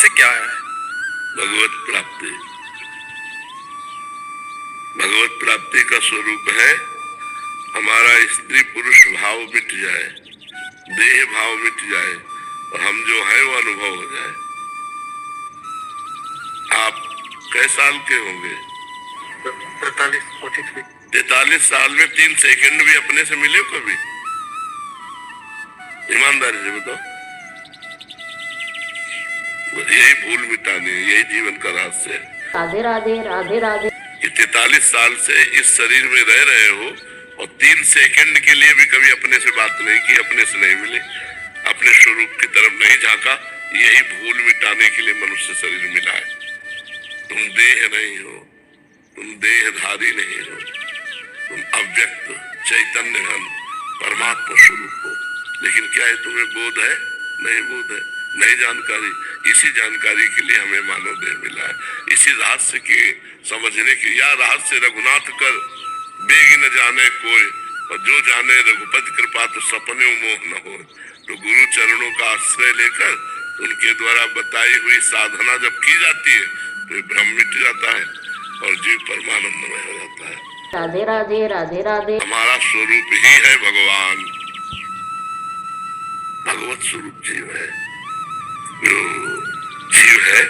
रहस्य क्या है? भगवत प्राप्ति। भगवत प्राप्ति का स्वरूप है हमारा स्त्री पुरुष भाव मिट जाए, देह भाव मिट जाए और हम जो है वो अनुभव हो जाए। आप कै साल के होंगे? 43 साल में 3 सेकंड भी अपने से मिले कभी? ईमानदारी से बताओ। यही भूल मिटानी, यही जीवन का रहस्य है। राधे राधे राधे राधे। 43 साल से इस शरीर में रह रहे हो और 3 सेकंड के लिए भी कभी अपने से बात नहीं की, अपने से नहीं मिले, अपने स्वरूप की तरफ नहीं झांका। यही भूल मिटाने के लिए मनुष्य शरीर मिला है। तुम देह नहीं हो, तुम देहधारी नहीं हो, तुम अव्यक्त चैतन्य घन परमात्मा स्वरूप हो। लेकिन क्या है, तुम्हें बोध है? नहीं बोध है, नहीं जानकारी। इसी जानकारी के लिए हमें मानव देह मिला है, इसी रहस्य के समझने की। या रहस्य रघुनाथ कर बेग न जाने कोई, और जो जाने रघुपति कृपा तो सपने मोह न हो। तो गुरु चरणों का आश्रय लेकर उनके द्वारा बताई हुई साधना जब की जाती है तो भ्रम मिट जाता है और जीव परमानंदमय हो जाता है। राधे राधे राधे राधे। हमारा स्वरूप ही है भगवान, भगवत स्वरूप जीव है। जो जीव है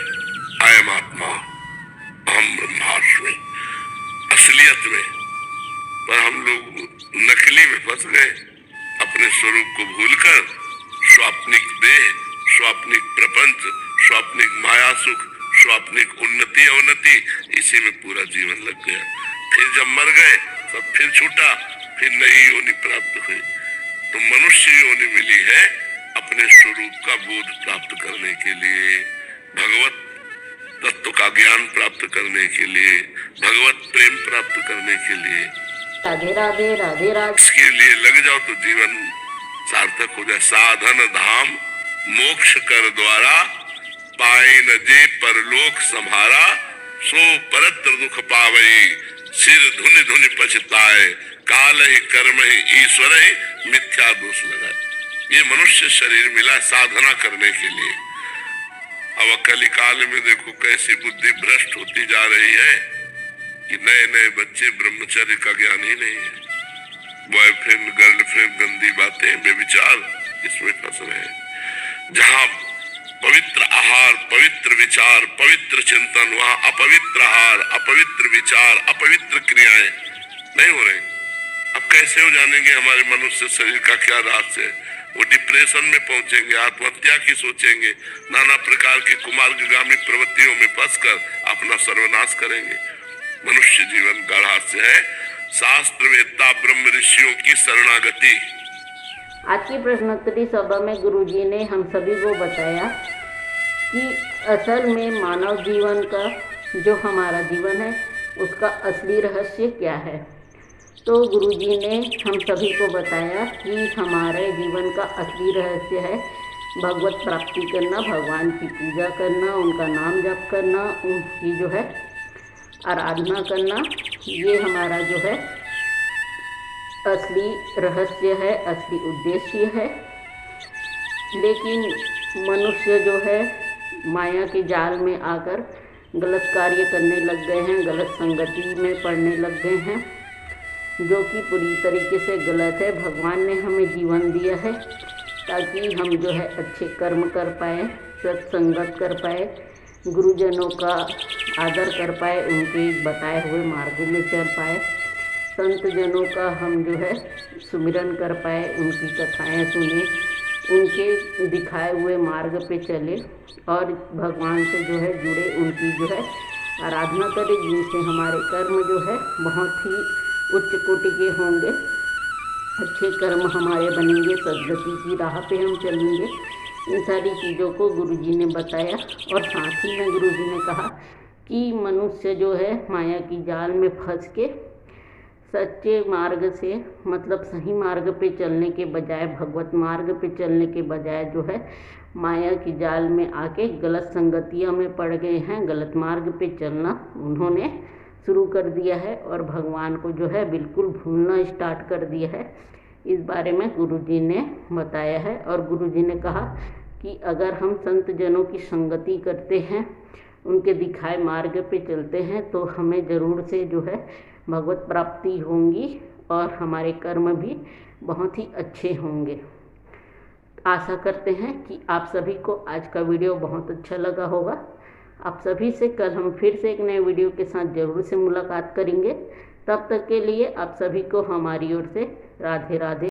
अयम आत्मा, अहम ब्रह्मास्मि, असलियत में। पर हम लोग नकली में फंस गए, अपने स्वरूप को भूलकर स्वाप्निक देह, स्वाप्निक प्रपंच, स्वाप्निक माया सुख, स्वाप्निक उन्नति अवनति, इसी में पूरा जीवन लग गया। फिर जब मर गए तब फिर छूटा, फिर नई योनि प्राप्त हुई। तो मनुष्य योनि मिली है अपने स्वरूप का बोध प्राप्त करने के लिए, भगवत तत्व का ज्ञान प्राप्त करने के लिए, भगवत प्रेम प्राप्त करने के लिए। राधे राधे राधे राधे। इसके लिए लग जाओ तो जीवन सार्थक हो जाए। साधन धाम मोक्ष कर द्वारा, पाए न जे परलोक संभारा, सो परत्र दुख पावई, सिर धुनि धुनि पछताए, काल ही कर्म ही ईश्वर ही मिथ्या दोष लगाए। ये मनुष्य शरीर मिला साधना करने के लिए। अब कलिकाल में देखो कैसी बुद्धि भ्रष्ट होती जा रही है कि नए नए बच्चे ब्रह्मचर्य का ज्ञान ही नहीं है। बॉयफ्रेंड गर्लफ्रेंड, गंदी बातें, बेविचार, इसमें फंस रहे हैं। जहाँ पवित्र आहार, पवित्र विचार, पवित्र चिंतन, वहाँ अपवित्र आहार, अपवित्र विचार, अपवित्र क्रियाएं नहीं हो रही। अब कैसे हो जानेंगे हमारे मनुष्य शरीर का क्या रहस्य है? वो डिप्रेशन में पहुंचेंगे, आत्महत्या की सोचेंगे, नाना प्रकार के कुमार्गामी प्रवृत्तियों में फंसकर अपना सर्वनाश करेंगे। मनुष्य जीवन का रहस्य है शास्त्र वेत्ता ब्रह्म ऋषियों की शरणागति। आज की प्रश्नोत्तरी सभा में गुरुजी ने हम सभी को बताया कि असल में मानव जीवन का, जो हमारा जीवन है, उसका असली रहस्य क्या है। तो गुरुजी ने हम सभी को बताया कि हमारे जीवन का असली रहस्य है भगवत प्राप्ति करना, भगवान की पूजा करना, उनका नाम जप करना, उनकी जो है आराधना करना। ये हमारा जो है असली रहस्य है, असली उद्देश्य है। लेकिन मनुष्य जो है माया के जाल में आकर गलत कार्य करने लग गए हैं, गलत संगति में पड़ने लग गए हैं, जो कि पूरी तरीके से गलत है। भगवान ने हमें जीवन दिया है ताकि हम जो है अच्छे कर्म कर पाए, सत्संगत कर पाए, गुरुजनों का आदर कर पाए, उनके बताए हुए मार्गों में चल पाए, संत जनों का हम जो है सुमिरन कर पाए, उनकी कथाएं सुने, उनके दिखाए हुए मार्ग पे चले और भगवान से जो है जुड़े, उनकी जो है आराधना करें, जिनसे हमारे कर्म जो है बहुत ही उच्च कोटि के होंगे, अच्छे कर्म हमारे बनेंगे, सद्गति की राह पे हम चलेंगे। इन सारी चीज़ों को गुरुजी ने बताया और साथ ही में गुरुजी ने कहा कि मनुष्य जो है माया की जाल में फंस के सच्चे मार्ग से, मतलब सही मार्ग पे चलने के बजाय, भगवत मार्ग पे चलने के बजाय जो है माया की जाल में आके गलत संगतियों में पड़ गए हैं। गलत मार्ग पे चलना उन्होंने शुरू कर दिया है और भगवान को जो है बिल्कुल भूलना स्टार्ट कर दिया है। इस बारे में गुरुजी ने बताया है और गुरुजी ने कहा कि अगर हम संत जनों की संगति करते हैं, उनके दिखाए मार्ग पे चलते हैं, तो हमें ज़रूर से जो है भगवत प्राप्ति होंगी और हमारे कर्म भी बहुत ही अच्छे होंगे। आशा करते हैं कि आप सभी को आज का वीडियो बहुत अच्छा लगा होगा। आप सभी से कल हम फिर से एक नए वीडियो के साथ ज़रूर से मुलाकात करेंगे। तब तक के लिए आप सभी को हमारी ओर से राधे राधे।